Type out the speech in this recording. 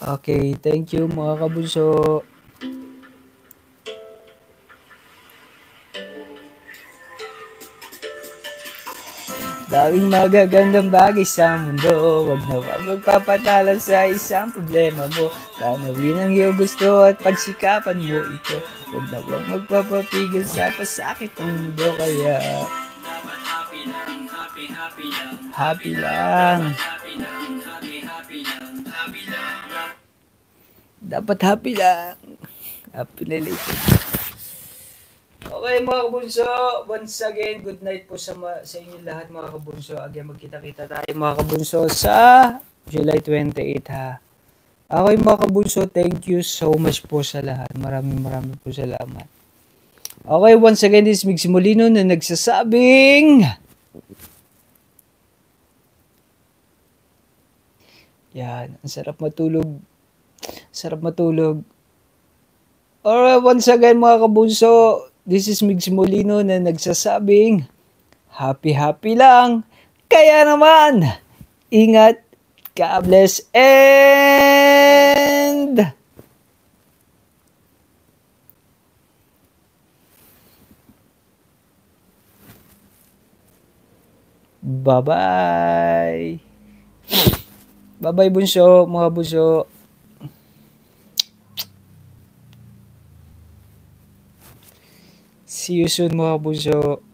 Okay, thank you mga kabunso. Daming magagandang bagay sa mundo. Huwag na wag magpapatalo sa isang problema mo. Tanawin ang iyong gusto at pagsikapan mo ito. Huwag na wag magpapapigil sa pasakit ng mundo. Kaya happy lang. Dapat happy lang. Happy related. Okay mga kabunso, once again, good night po sa inyo lahat mga kabunso. Again, magkita-kita tayo mga kabunso sa July 28 ha. Okay mga kabunso, thank you so much po sa lahat. Maraming po salamat. Okay, once again, this is Mix Molino na nagsasabing... Yan, ang sarap matulog. Sarap matulog. Alright, once again mga kabunso, this is Migs Molino na nagsasabing, happy lang. Kaya naman, ingat, God bless, and bye-bye. Bye-bye bunso, mga bunso. See you soon mga bunso.